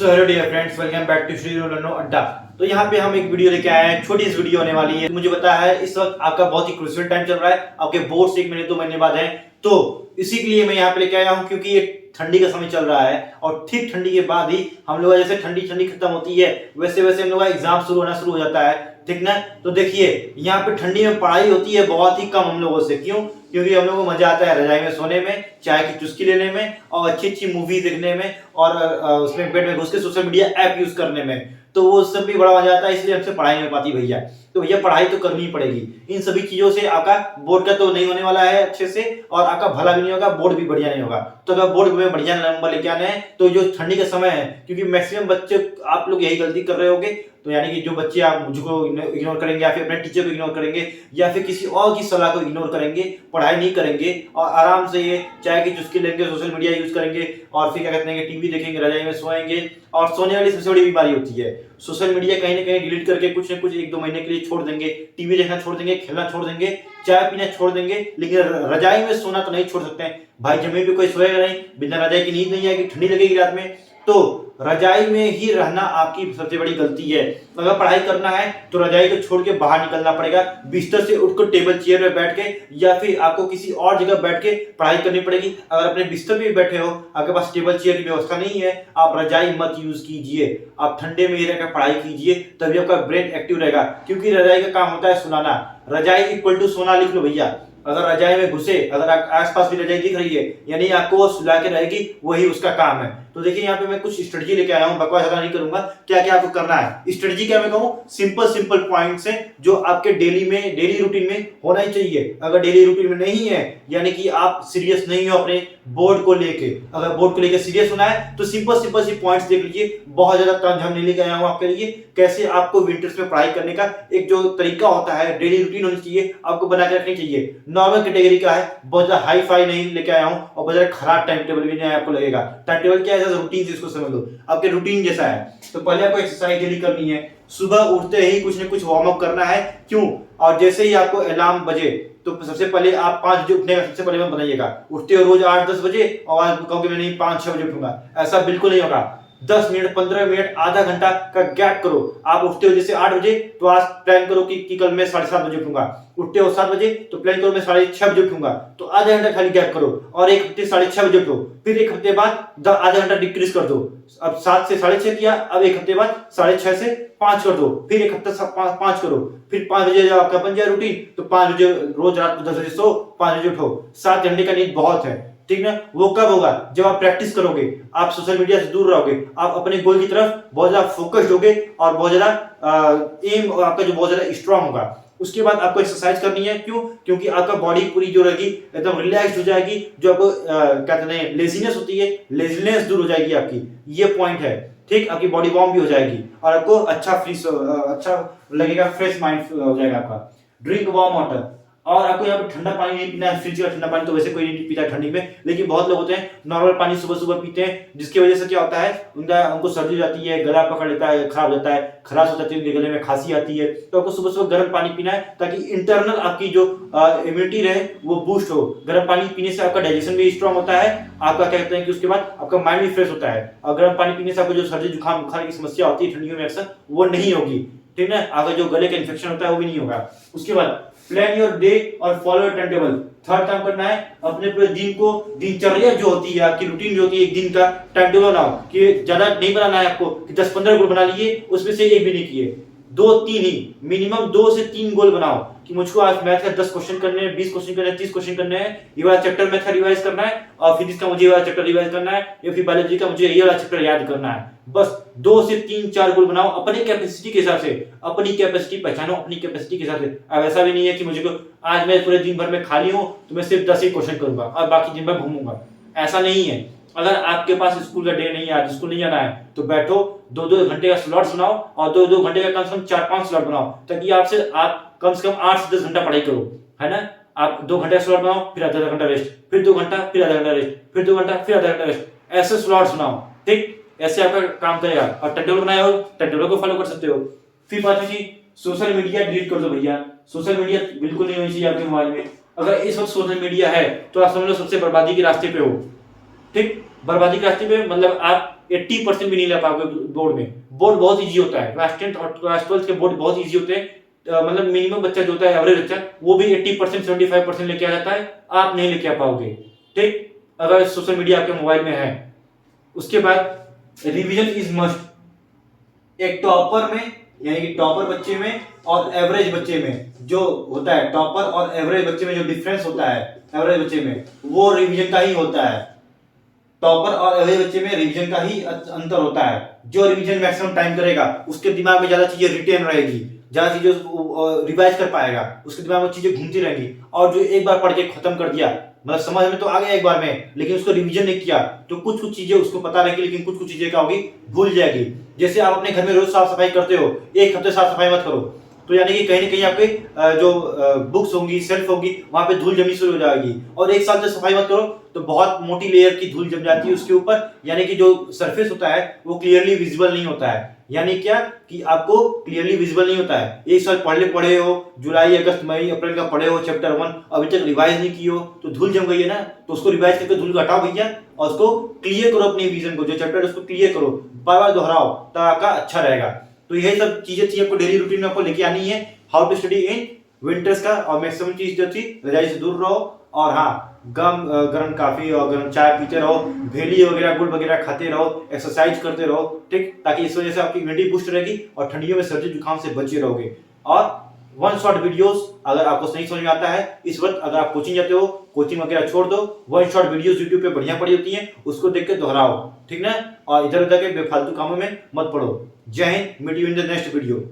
So hello dear friends, welcome back to Shri रोलनो अड्डा। तो यहाँ पे हम एक वीडियो लेके आए हैं, छोटी सी वीडियो होने वाली है। मुझे पता है इस वक्त आपका बहुत ही क्रूशियल टाइम चल रहा है, आपके बोर्ड्स 1 महीने 2 महीने बाद हैं, तो इसी के लिए मैं यहाँ पे लेके आया हूँ क्योंकि ये ठंडी का समय चल रहा है और ठीक ठंडी के बाद ही हम लोग जैसे ठंडी ठंडी खत्म होती है वैसे वैसे हम लोग का एग्जाम शुरू होना शुरू हो जाता है, ठीक ना। तो देखिए यहाँ पे ठंडी में पढ़ाई होती है बहुत ही कम हम लोगों से। क्यों? क्योंकि हम लोगों को मजा आता है रजाई में सोने में, चाय की चुस्की लेने में और अच्छी अच्छी मूवी देखने में और उसमें बेड में घुस के सोशल मीडिया ऐप यूज करने में, तो वो सब भी बड़ा मजा आता है। इसलिए हमसे पढ़ाई नहीं हो पाती भैया। तो भैया पढ़ाई तो करनी ही पड़ेगी। इन सभी चीजों से आपका बोर्ड का तो नहीं होने वाला है अच्छे से और आपका भला भी नहीं होगा, बोर्ड भी बढ़िया नहीं होगा। तो अगर बोर्ड में बढ़िया नंबर लेके आने हैं तो जो ठंडी का समय है, क्योंकि मैक्सिमम बच्चे आप लोग यही गलती कर रहे होगे, तो यानी कि जो बच्चे आप मुझको इग्नोर करेंगे या फिर अपने टीचर को इग्नोर करेंगे या फिर किसी और की सलाह को इग्नोर करेंगे, पढ़ाई नहीं करेंगे और आराम से ये चाय की चुस्की लेंगे, सोशल मीडिया यूज करेंगे और फिर क्या कहते हैं टीवी देखेंगे, रजाई में सोएंगे। और सोने वाली सबसे बड़ी बीमारी होती है सोशल मीडिया, कहीं ना कहीं डिलीट करके कुछ न कुछ 1-2 महीने के लिए छोड़ देंगे, टीवी देखना छोड़ देंगे, खेलना छोड़ देंगे, चाय पीना छोड़ देंगे, लेकिन रजाई में सोना तो नहीं छोड़ सकते हैं भाई। जमीन पे कोई सोएगा नहीं, बिना रजाई की नींद नहीं आएगी, ठंडी लगेगी रात में। तो रजाई में ही रहना आपकी सबसे बड़ी गलती है। अगर पढ़ाई करना है तो रजाई को छोड़ के बाहर निकलना पड़ेगा, बिस्तर से उठकर टेबल चेयर में बैठ के या फिर आपको किसी और जगह बैठ के पढ़ाई करनी पड़ेगी। अगर अपने बिस्तर पे बैठे हो, आपके पास टेबल चेयर की व्यवस्था नहीं है, आप रजाई मत यूज कीजिए, आप ठंडे में ही रहकर पढ़ाई कीजिए, तभी आपका ब्रेन एक्टिव रहेगा। क्योंकि रजाई का काम होता है सुनाना। रजाई इक्वल टू सोना लिख लो भैया। अगर रजाई में घुसे, अगर आसपास भी रजाई दिख रही है, यानी आपको वो सुला के रहेगी, वही उसका काम है। तो देखिए यहाँ पे मैं कुछ स्ट्रेटजी लेके आया हूँ, बकवास ज्यादा नहीं करूंगा। क्या क्या आपको करना है, स्ट्रेटजी क्या मैं कहूँ, सिंपल पॉइंट्स हैं जो आपके डेली रूटीन में होना ही चाहिए। अगर डेली रूटीन में नहीं है, यानी कि आप सीरियस नहीं हो अपने बोर्ड को लेके, अगर बोर्ड को लेके सीरियस होना है तो सिंपल सी पॉइंट्स देख लीजिए। बहुत ज्यादा तामझाम नहीं लेके आया हूँ आपके लिए। कैसे आपको विंटर्स में पढ़ाई करने का एक जो तरीका होता है, डेली रूटीन होनी चाहिए, आपको बना के रखनी चाहिए। नॉर्मल कैटेगरी का है, बहुत ज्यादा हाई फाई नहीं लेके आया हूँ और बहुत ज्यादा खराब टाइम टेबल भी नहीं आपको लगेगा। टाइम टेबल क्या है, रूटीन जिसको समझ लो, आपके रूटीन जैसा है। तो पहले आपको एक्सरसाइज डेली करनी है, सुबह उठते ही कुछ न कुछ वार्म अप करना है। क्यों? और जैसे ही आपको अलार्म बजे तो सबसे पहले आप 5 बजे उठने का सबसे पहले मत बनाइएगा। उठते हो रोज 8-10 बजे और आज कहोगे मैं नहीं 5-6 बजे उठूंगा, ऐसा बिल्कुल नहीं होगा। 10 मिनट, 15 मिनट, आधा घंटा का गैप करो। आप उठते हो जैसे 8 बजे, तो आज प्लान करो कि कल मैं 7:30 बजे उठूंगा। उठते हो 7 बजे तो प्लान करो मैं 6:30 बजे उठूंगा, तो आधा घंटा खाली गैप करो और एक हफ्ते 6:30 बजे उठो। फिर एक हफ्ते बाद आधा घंटा डिक्रीज कर दो। अब 7 से 6:30 किया, अब एक हफ्ते बाद 6:30 से 5 कर दो, फिर एक हफ्ते 5 करो, फिर 5 बजे आपका बन जाए रूटीन। तो 5 बजे रोज रात को 10 बजे सो, 5 बजे उठो। 7 घंटे का नींद बहुत है, ठीक ना। वो कब होगा? जब आप प्रैक्टिस करोगे, आप सोशल मीडिया से दूर रहोगे, आप अपने गोल की तरफ बहुत ज्यादा फोकस्ड होगे और बहुत ज्यादा एम आपका जो बहुत ज्यादा स्ट्रांग होगा। उसके बाद आपको एक्सरसाइज करनी है। क्यों? क्योंकि आपका बॉडी पूरी जो रहेगी एकदम रिलैक्स हो जाएगी। जो आपको क्या कहते हैं लेजीनेस होती है, लेजीनेस दूर हो जाएगी आपकी। ये पॉइंट है, ठीक। आपकी बॉडी वार्म भी हो जाएगी और आपको अच्छा लगेगा, फ्रेश माइंड हो जाएगा आपका। Drink warm water. और आपको यहाँ पे ठंडा पानी नहीं पीना है, फ्रिज का ठंडा पानी तो वैसे कोई नहीं पीता ठंडी में, लेकिन बहुत लोग होते हैं नॉर्मल पानी सुबह सुबह पीते हैं, जिसकी वजह से क्या होता है उनको सर्दी हो जाती है, गला पकड़ लेता है, खराब हो जाता है, खराश हो जाती है, उनके गले में खांसी आती है। तो आपको सुबह सुबह गर्म पानी पीना है ताकि इंटरनल आपकी जो इम्यूनिटी रहे वो बूस्ट हो। गर्म पानी पीने से आपका डाइजेशन भी स्ट्रांग होता है, आपका क्या कहते हैं कि उसके बाद आपका माइंड भी फ्रेश होता है। और गर्म पानी पीने से आपको जो सर्दी जुकाम बुखार की समस्या होती है ठंडियों में अक्सर, वो नहीं होगी, ठीक है। अगर जो गले का इन्फेक्शन होता है वो भी नहीं होगा। उसके बाद प्लान योर डे और follow your time table. Third काम करना है, अपने पूरे दिन को, दिनचर्या जो होती है आपकी, रूटीन जो होती है, एक दिन का टाइम टेबल बनाओ। कि ज्यादा नहीं बनाना है आपको कि 10-15 गोल बना लिए, उसमें से एक भी नहीं किए, 2-3 ही, मिनिमम 2 से 3 गोल बनाओ कि मुझको आज मैथ का 10 क्वेश्चन करने हैं, 20 क्वेश्चन करने हैं, 30 क्वेश्चन करने हैं, ये वाला चैप्टर मैथ का रिवाइज करना है और फिजिक्स का मुझे ये वाला चैप्टर रिवाइज करना है, या फिर बायोलॉजी का मुझे ये वाला चैप्टर याद करना है। बस 2 से 3-4 गोल बनाओ अपनी कैपेसिटी के हिसाब से। अपनी कैपेसिटी पहचानो, अपनी कैपेसिटी के हिसाब से। अब ऐसा भी नहीं है कि मुझे को आज मैं पूरे दिन भर में खाली हूं तो मैं सिर्फ 10 ही क्वेश्चन करूंगा और बाकी दिन भर घूमूंगा, ऐसा नहीं है। अगर आपके पास स्कूल का डे नहीं है, आज स्कूल नहीं जाना है, तो बैठो 2-2 घंटे का स्लॉट्स बनाओ और 2-2 घंटे का कम से कम 4-5 स्लॉट बनाओ, ताकि आप कम से कम 8 से 10 घंटा पढ़ाई करो, है ना। आप 2 घंटे का स्लॉट बनाओ, फिर आधा घंटा रेस्ट, फिर 2 घंटा, फिर आधा घंटा रेस्ट, फिर 2 घंटा, फिर आधा घंटा रेस्ट, ऐसे स्लॉट्स बनाओ, ठीक। ऐसे आपका काम करेगा। और टाइम टेबल बनाया हो, टाइम टेबल को फॉलो कर सकते हो। फिर 5वीं चीज, सोशल मीडिया डिलीट कर दो भैया। सोशल मीडिया बिल्कुल नहीं होनी चाहिए आपके मोबाइल में। अगर इस वक्त सोशल मीडिया है तो आप समझ लो सबसे बर्बादी के रास्ते पे हो। ठीक, बर्बादी के रास्ते पे मतलब आप 80% भी नहीं ला पाओगे बोर्ड में। बोर्ड बहुत इजी होता है, क्लास 10 और क्लास 12 के बोर्ड बहुत इजी होते हैं। मतलब मिनिमम बच्चा जो होता है, एवरेज बच्चा, वो भी 80% 75% लेके आ जाता है, आप नहीं लेके आ पाओगे। ठीक, अगर सोशल मीडिया आपके मोबाइल में है। उसके बाद रिवीजन इज मस्ट। एक टॉपर में यानी कि टॉपर बच्चे में और एवरेज बच्चे में जो होता है, टॉपर और एवरेज बच्चे में जो डिफरेंस होता है एवरेज बच्चे में, वो रिवीजन का ही होता है। टॉपर और एवरेज बच्चे में रिवीजन का ही अंतर होता है। जो रिवीजन मैक्सिमम टाइम करेगा उसके दिमाग में ज्यादा चीजें रिटेन रहेगी, ज्यादा चीजें रिवाइज कर पाएगा, उसके दिमाग में चीजें घूमती रहेंगी। और जो एक बार पढ़ के खत्म कर दिया, मतलब समझ में तो आ गया एक बार में, लेकिन उसको रिवीजन नहीं किया, तो कुछ कुछ चीजें उसको पता रहेगी, लेकिन कुछ कुछ चीजें क्या होगी, भूल जाएगी। जैसे आप अपने घर में रोज साफ सफाई करते हो, एक हफ्ते साफ सफाई मत करो, तो यानी कि कहीं ना कहीं आपके जो बुक्स होंगी, सेल्फ होगी, वहां पे धूल जमनी शुरू हो जाएगी। और एक साल तक सफाई मत करो तो बहुत मोटी लेयर की धूल जम जाती है उसके ऊपर, यानी कि जो सरफेस होता है वो क्लियरली विजिबल नहीं होता है। यानी क्या कि आपको क्लियरली विजिबल नहीं होता है। एक साल पढ़े हो, जुलाई अगस्त मई अप्रैल का पढ़े हो चैप्टर 1, अभी तक रिवाइज नहीं की हो, तो धूल जम गई है ना, तो उसको रिवाइज करके धूल हटाओ भैया, और उसको क्लियर करो, अपनी विजन को, जो चैप्टर उसको क्लियर करो, बार बार दोहराओ, तब आपका अच्छा रहेगा। तो यही सब चीजें थी आपको डेली रूटीन में आपको लेके आनी है। How to study in winters का, और मैक्सिमम चीज जो थी, रजाई से दूर रहो, और हाँ, गर्म काफी और गर्म चाय पीते रहो, भेली वगैरह गुड़ वगैरह खाते रहो, एक्सरसाइज करते रहो। ठीक, ताकि इस वजह से आपकी इम्यूनिटी बूस्ट रहेगी और ठंडियों में सर्दी जुकाम से बचे रहोगे। और वन शॉट वीडियोस अगर आपको नहीं समझ में आता है इस वक्त, अगर आप कोचिंग जाते हो, कोचिंग वगैरह छोड़ दो, वन शॉट वीडियोस यूट्यूब पे बढ़िया पड़ी होती हैं, उसको देख के दोहराओ। ठीक ना, और इधर उधर के बेफालतू कामों में मत पड़ो। जय हिंद, meet you in the next video.